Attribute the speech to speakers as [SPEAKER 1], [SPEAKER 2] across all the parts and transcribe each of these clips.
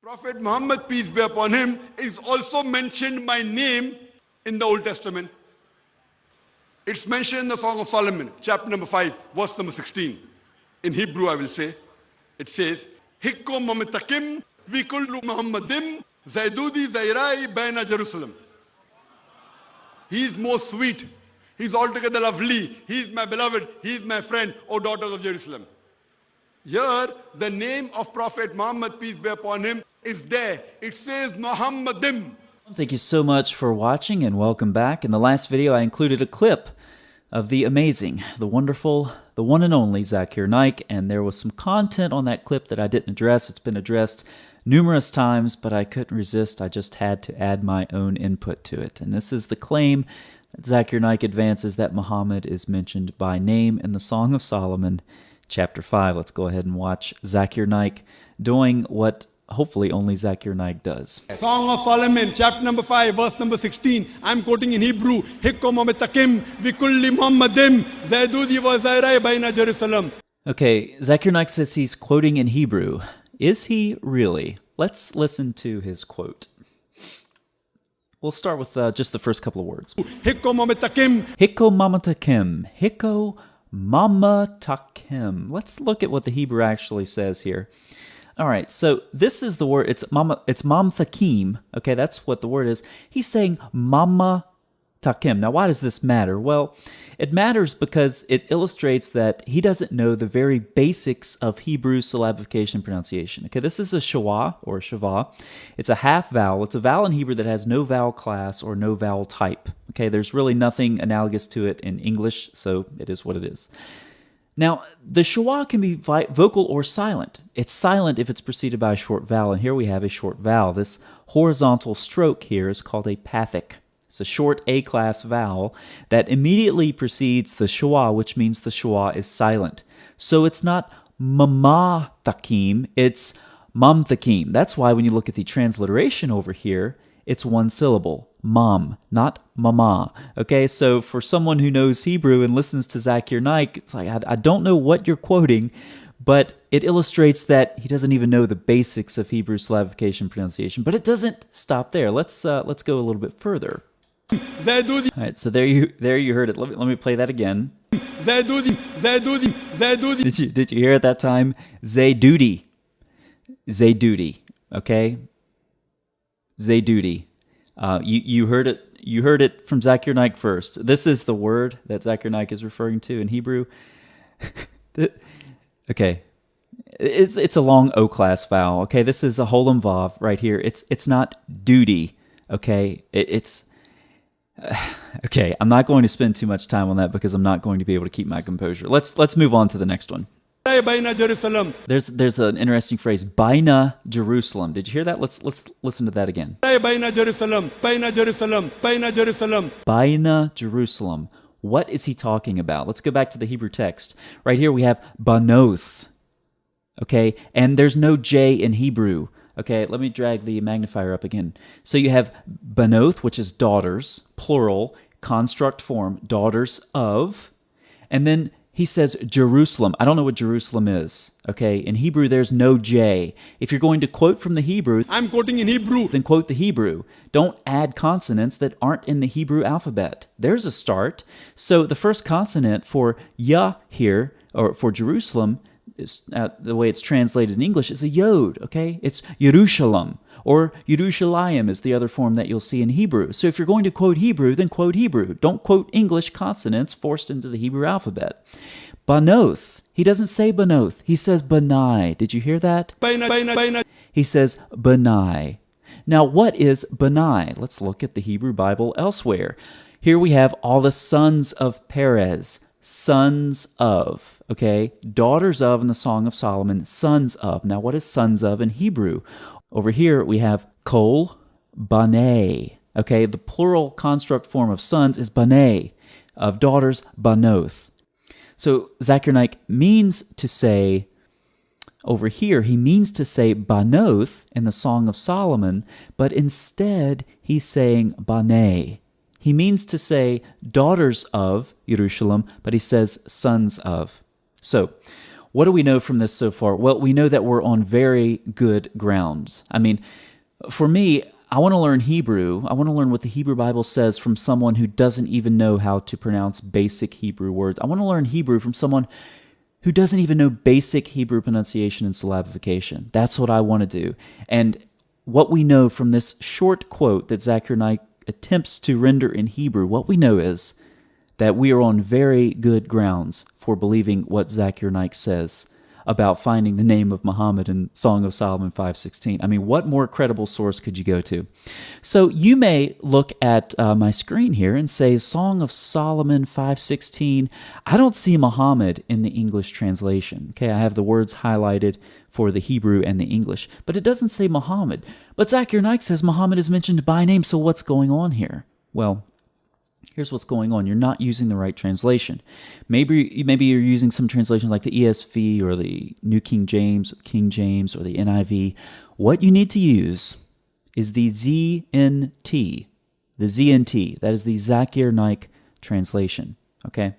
[SPEAKER 1] Prophet Muhammad, peace be upon him, is also mentioned by name in the Old Testament. It's mentioned in the Song of Solomon, chapter number 5, verse number 16. In Hebrew, I will say, it says, Hikko mamitakim vikullu Muhammadim zaidudi zairai baina Jerusalem. He is most sweet. He's altogether lovely. He's my beloved. He's my friend, O daughters of Jerusalem. Here, the name of Prophet Muhammad, peace be upon him, is there. It says Muhammadim.
[SPEAKER 2] Thank you so much for watching and welcome back. In the last video, I included a clip of the amazing, the wonderful, the one and only Zakir Naik, and there was some content on that clip that I didn't address. It's been addressed numerous times, but I couldn't resist. I just had to add my own input to it. And this is the claim that Zakir Naik advances, that Muhammad is mentioned by name in the Song of Solomon, chapter 5. Let's go ahead and watch Zakir Naik doing what hopefully only Zakir Naik does.
[SPEAKER 1] Song of Solomon, chapter number 5, verse number 16. I'm quoting in Hebrew. Hikko mamitakim vikulli Muhammadim zaidudi wa zairai baina Jerusalem.
[SPEAKER 2] Okay, Zakir Naik says he's quoting in Hebrew. Is he really? Let's listen to his quote. We'll start with just the first couple of words.
[SPEAKER 1] Hikko mamitakim.
[SPEAKER 2] Hikko mamatakim. Hikko mamatakim. Let's look at what the Hebrew actually says here. All right, so this is the word. It's mamtakim. Okay, that's what the word is. He's saying mamatakim. Now, why does this matter? Well, it matters because it illustrates that he doesn't know the very basics of Hebrew syllabification pronunciation. Okay, this is a shawa or shava. It's a half vowel. It's a vowel in Hebrew that has no vowel class or no vowel type. Okay, there's really nothing analogous to it in English, so it is what it is. Now, the shawa can be vocal or silent. It's silent if it's preceded by a short vowel, and here we have a short vowel. This horizontal stroke here is called a pathic. It's a short A-class vowel that immediately precedes the shawa, which means the shawa is silent. So it's not mamatakim, it's mamtakim. That's why when you look at the transliteration over here, it's one syllable, mam, not mama. Okay, so for someone who knows Hebrew and listens to Zakir Naik, it's like, I don't know what you're quoting, but it illustrates that he doesn't even know the basics of Hebrew syllabification pronunciation. But it doesn't stop there. Let's go a little bit further. All right, so there you heard it. Let me play that again. Did you hear it that time? Zaydudi. Zaydudi. Okay. Zaydudi. You heard it. You heard it from Zakir Naik first. This is the word that Zakir Naik is referring to in Hebrew. Okay, it's a long O class vowel. Okay, this is a holem vav right here. It's not duty. Okay, okay. I'm not going to spend too much time on that because I'm not going to be able to keep my composure. Let's move on to the next one. There's an interesting phrase, Baina Jerusalem. Did you hear that? Let's listen to that again.
[SPEAKER 1] Baina Jerusalem, Baina Jerusalem, Baina Jerusalem.
[SPEAKER 2] Baina Jerusalem. What is he talking about? Let's go back to the Hebrew text. Right here we have banoth. Okay, and there's no J in Hebrew. Okay, let me drag the magnifier up again. So you have banoth, which is daughters, plural, construct form, daughters of, and then he says Jerusalem. I don't know what Jerusalem is. Okay, in Hebrew there's no J. If you're going to quote from the Hebrew,
[SPEAKER 1] I'm quoting in Hebrew.
[SPEAKER 2] Then quote the Hebrew. Don't add consonants that aren't in the Hebrew alphabet. There's a start. So the first consonant for Yah here, or for Jerusalem, is, the way it's translated in English, is a yod. Okay, it's Yerushalem. Or Yerushalayim is the other form that you'll see in Hebrew. So if you're going to quote Hebrew, then quote Hebrew. Don't quote English consonants forced into the Hebrew alphabet. Banoth. He doesn't say banoth. He says banai. Did you hear that?
[SPEAKER 1] Baina.
[SPEAKER 2] He says banai. Now, what is banai? Let's look at the Hebrew Bible elsewhere. Here we have all the sons of Perez. Sons of. Okay? Daughters of in the Song of Solomon. Sons of. Now, what is sons of in Hebrew? Over here, we have kol, banei. Okay, the plural construct form of sons is banei, of daughters, banoth. So Zakir Naik means to say, over here, he means to say banoth in the Song of Solomon, but instead he's saying banei. He means to say daughters of Jerusalem, but he says sons of. So, what do we know from this so far? Well, we know that we're on very good grounds. I mean, for me, I want to learn Hebrew. I want to learn what the Hebrew Bible says from someone who doesn't even know how to pronounce basic Hebrew words. I want to learn Hebrew from someone who doesn't even know basic Hebrew pronunciation and syllabification. That's what I want to do. And what we know from this short quote that Zakir Naik attempts to render in Hebrew, what we know is that we are on very good grounds for believing what Zakir Naik says about finding the name of Muhammad in Song of Solomon 5:16. I mean, what more credible source could you go to? So you may look at my screen here and say, Song of Solomon 5:16, I don't see Muhammad in the English translation. Okay, I have the words highlighted for the Hebrew and the English, but it doesn't say Muhammad. But Zakir Naik says Muhammad is mentioned by name, so what's going on here? Well, here's what's going on. You're not using the right translation. Maybe you're using some translations like the ESV or the New King James, or the NIV. What you need to use is the ZNT. The ZNT. That is the Zakir Naik translation. Okay?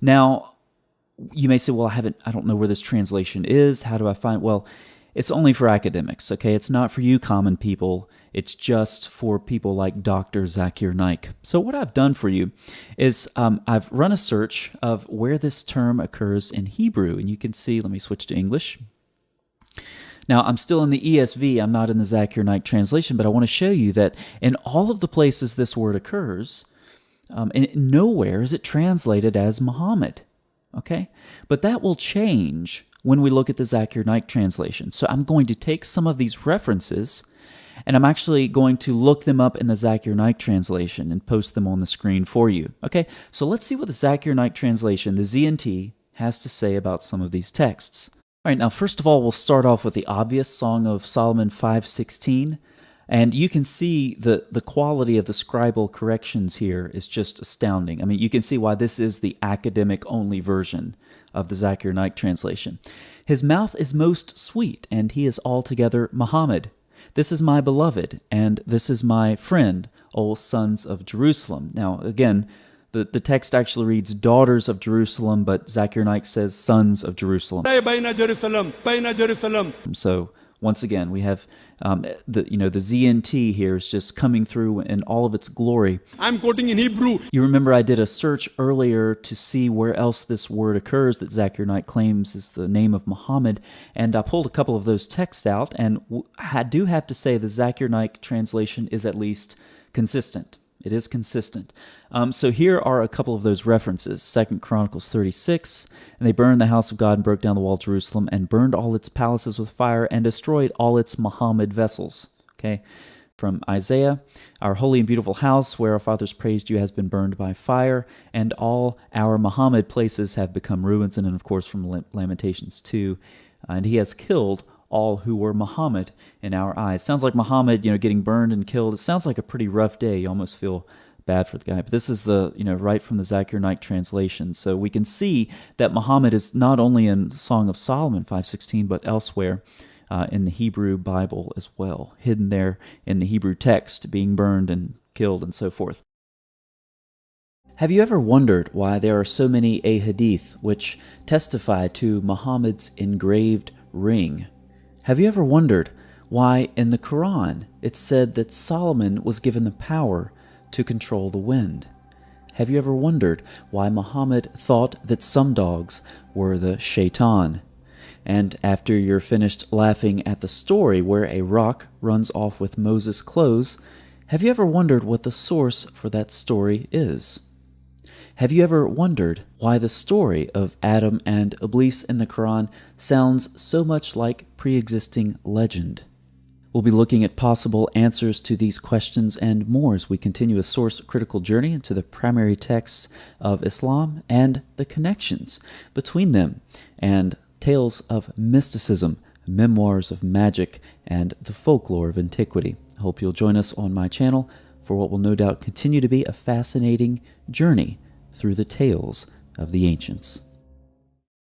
[SPEAKER 2] Now, you may say, well, I don't know where this translation is. How do I find? Well, it's only for academics, okay? It's not for you common people. It's just for people like Dr.Zakir Naik. So what I've done for you is I've run a search of where this term occurs in Hebrew. And you can see, let me switch to English. Now, I'm still in the ESV. I'm not in the Zakir Naik translation, but I want to show you that in all of the places this word occurs, and nowhere is it translated as Muhammad, okay? But that will change when we look at the Zakir Naik translation. So I'm going to take some of these references and I'm actually going to look them up in the Zakir Naik translation and post them on the screen for you. Okay, so let's see what the Zakir Naik translation, the ZNT, has to say about some of these texts. All right, now first of all, we'll start off with the obvious Song of Solomon 5:16. And you can see the quality of the scribal corrections here is just astounding. I mean, you can see why this is the academic-only version of the Zakir Naik translation. His mouth is most sweet, and he is altogether Muhammad. This is my beloved, and this is my friend, O sons of Jerusalem. Now, again, the text actually reads daughters of Jerusalem, but Zakir Naik says sons of Jerusalem. So, once again, we have the ZNT here is just coming through in all of its glory.
[SPEAKER 1] I'm quoting in Hebrew.
[SPEAKER 2] You remember I did a search earlier to see where else this word occurs that Zakir Naik claims is the name of Muhammad, and I pulled a couple of those texts out, and I do have to say the Zakir Naik translation is at least consistent. It is consistent. So here are a couple of those references. 2 Chronicles 36, and they burned the house of God and broke down the wall of Jerusalem and burned all its palaces with fire and destroyed all its Muhammad vessels. Okay, from Isaiah, our holy and beautiful house where our fathers praised you has been burned by fire, and all our Muhammad places have become ruins. And then, of course, from Lamentations 2, and he has killed all who were Muhammad in our eyes. Sounds like Muhammad, getting burned and killed. It sounds like a pretty rough day. You almost feel bad for the guy. But this is the, right from the Zakir Naik translation. So we can see that Muhammad is not only in Song of Solomon 5:16, but elsewhere in the Hebrew Bible as well, hidden there in the Hebrew text, being burned and killed and so forth. Have you ever wondered why there are so many ahadith which testify to Muhammad's engraved ring? Have you ever wondered why in the Quran it's said that Solomon was given the power to control the wind? Have you ever wondered why Muhammad thought that some dogs were the shaitan? And after you're finished laughing at the story where a rock runs off with Moses' clothes, have you ever wondered what the source for that story is? Have you ever wondered why the story of Adam and Iblis in the Quran sounds so much like pre-existing legend? We'll be looking at possible answers to these questions and more as we continue a source-critical journey into the primary texts of Islam and the connections between them, and tales of mysticism, memoirs of magic, and the folklore of antiquity. I hope you'll join us on my channel for what will no doubt continue to be a fascinating journey through the tales of the ancients.